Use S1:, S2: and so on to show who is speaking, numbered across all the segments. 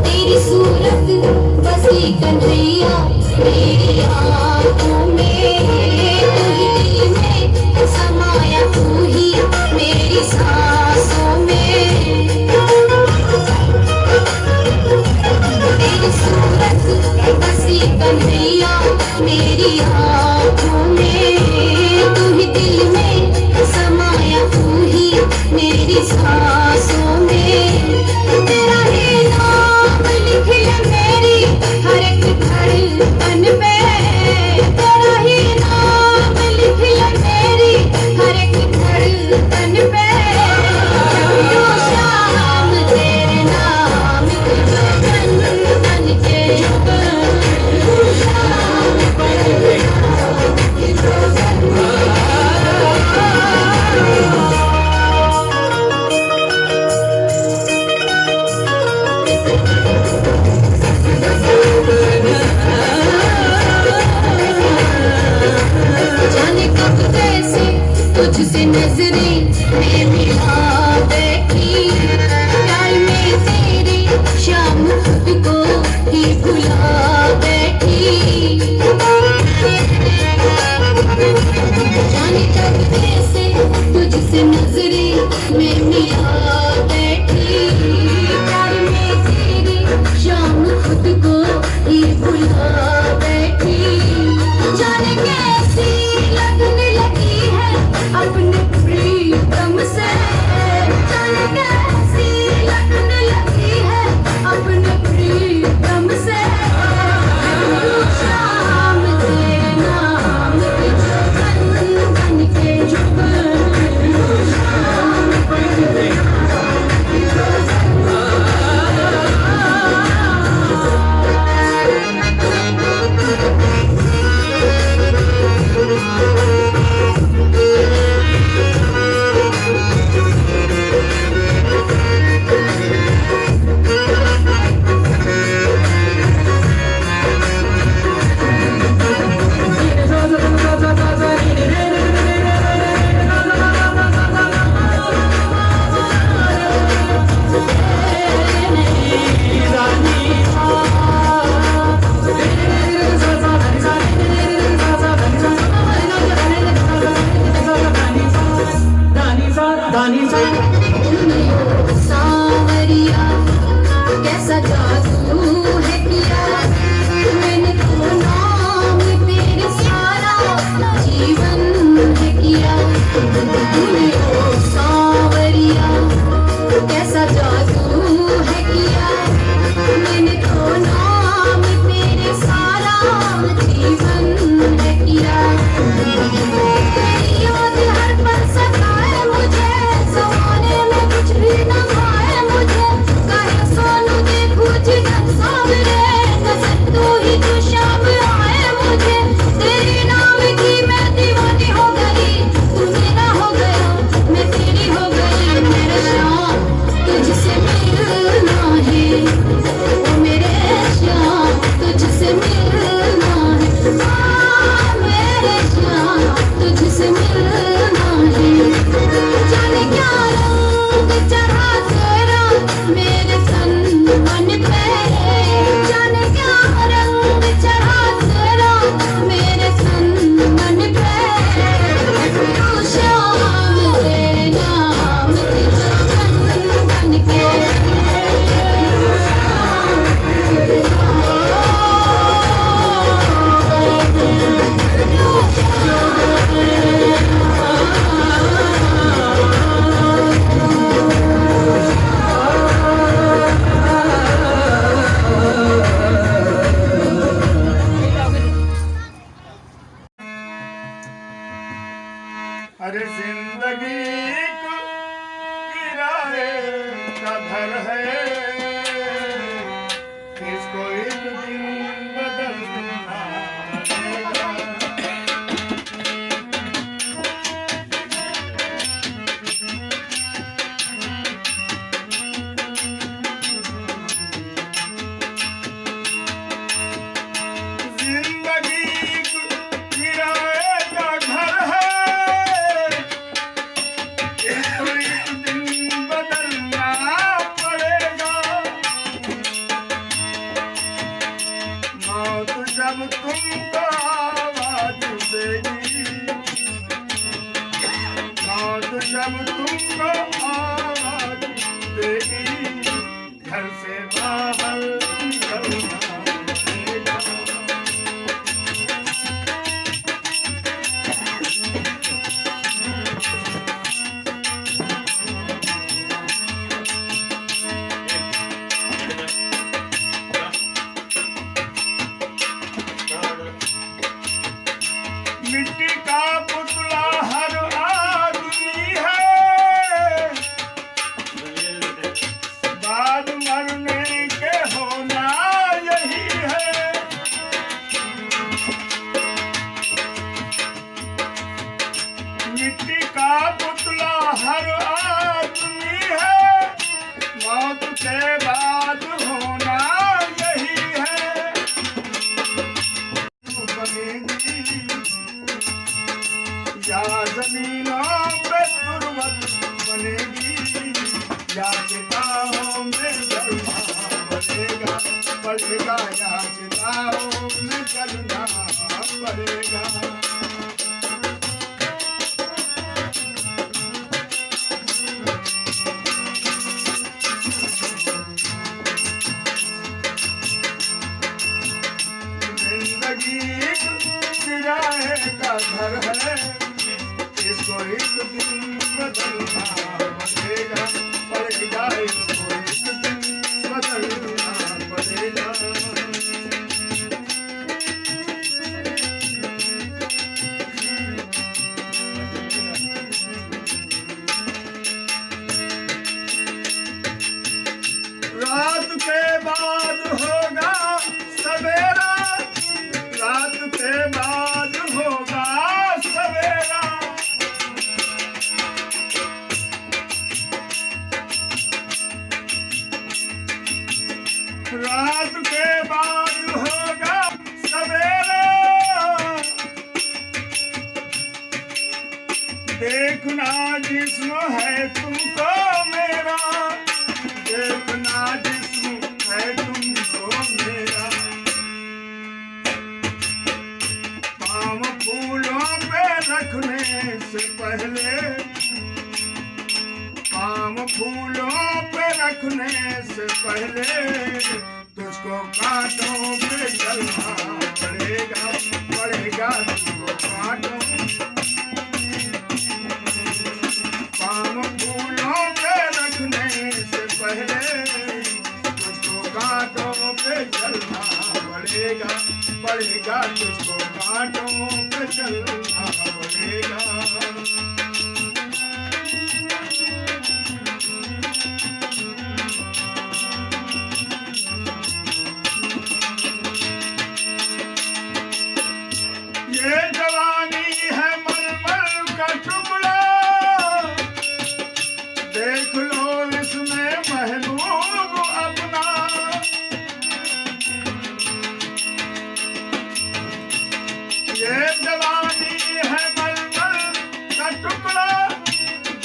S1: तेरी सूरत बसी कन्हैया मेरी आँखों में, तू ही दिल में समाया, तू ही मेरी सांसों में। तेरी सूरत बसी कन्हैया मेरी आँखों में, तू ही दिल में समाया, तू ही मेरी सांसों में। तेरा ही नाम लिख ले मेरी हर एक धड़कन पे, तेरा ही नाम लिख ले मेरी हर एक धड़कन पे। जो शाम तेरे नाम की बन के जाने कब कैसे तुझसे नजरें मैं मिला बैठी, प्यार में तेरे शाम खुद को ही भुला बैठी। जाने कब कैसे तुझसे नजरें मैं मिला बैठी, प्यार में तेरे शाम खुद को ही भुला बैठी। जाने कैसी लगने लगी है अपने प्रीतम से, जाने कैसी लगने लगी है अपने प्रीतम से। शाम तेरे नाम की बन के सावरिया कैसा जादू है किया मैंने तो नाम तेरे सारा जीवन है किया। सावरिया कैसा जादू है किया मैंने तो नाम तेरे सारा जीवन है किया। तेरी याद हर पल सताए मुझे, ज़माने में कुछ भी न भाए मुझे। काहे सोनू देखूं जिधर सावरे, नज़र तू ही तो शाम आए मुझे। तेरे नाम की मैं दीवानी हो गई, तू मेरा हो गया मैं तेरी हो गई। मेरे शाम तुझसे मिलना है, ओ मेरे शाम तुझसे मिलना है। मेरे शाम तुझसे मिलना है। जाने क्या रंग चढ़ा तेरा मेरे तन मन पे, जाने क्या रंग चढ़ा तेरा मेरे तन मन पे। तू शाम तेरे नाम की बन के
S2: अरे जिंदगी को किराए का घर है, इसको एक दिन बदलना पड़ेगा। जिंदगी को किराए का घर है, इसको एक दिन बदलना पड़ेगा। तुमको आवाज देगी, मौत जब तुमको आवाज देगी, घर से बाहर निकलना पड़ेगा। मिट्टी का पुतला हर आदमी है, बाद मरने के होना यही है। मिट्टी का पुतला हर आदमी है, मौत के बाद होना यही है। बनेगी या जमीनों पे तुरबत बनेगी, या चिताओं में जलना पड़ेगा, पड़ेगा या चिताओं में जलना पड़ेगा। जिंदगी किराए का घर है, इसको एक दिन बदलना पड़ेगा, पड़ेगा इसको एक दिन बदलना पड़ेगा। रात के बाद होगा सवेरा, रात के बाद होगा सवेरा। रात के बाद होगा सवेरा, देखना जिस्म है तुमको मेरा, देखना जिस्म है तुमको मेरा। पाँव फूलों पे रखने से पहले, पाँव फूलों पे रखने से पहले, तुझको कांटों पे चलना पड़ेगा, पड़ेगा तुझको कांटों। पाँव फूलों पे रखने से पहले, तुझको कांटों पे चलना पड़ेगा, पड़ेगा तुझको कांटों पे चलना पड़ेगा। ये जवानी है मलमल का टुकड़ा, देख लो इसमें महबूब अपना। ये जवानी है मलमल का टुकड़ा,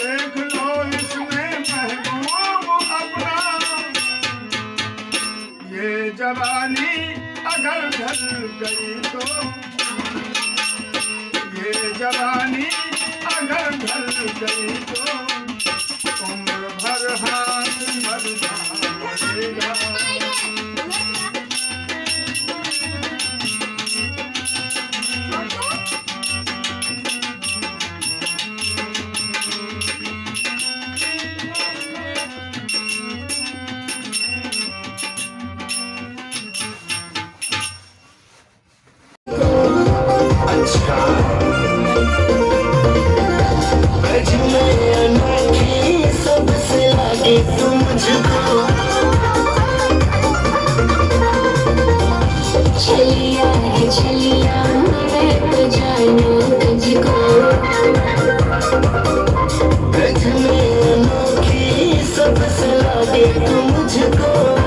S2: देख लो इसमें महबूब अपना। ये जवानी अगर ढल गई तो, ये जवानी अगर ढल गई तो, उम्र भर हाथ मरना पड़ेगा।
S3: सबसे आगे तुम मुझको
S1: चलिया है चलिया, मैं तो जानू तुझको।
S3: में अनोखी सबसे आगे तुम मुझको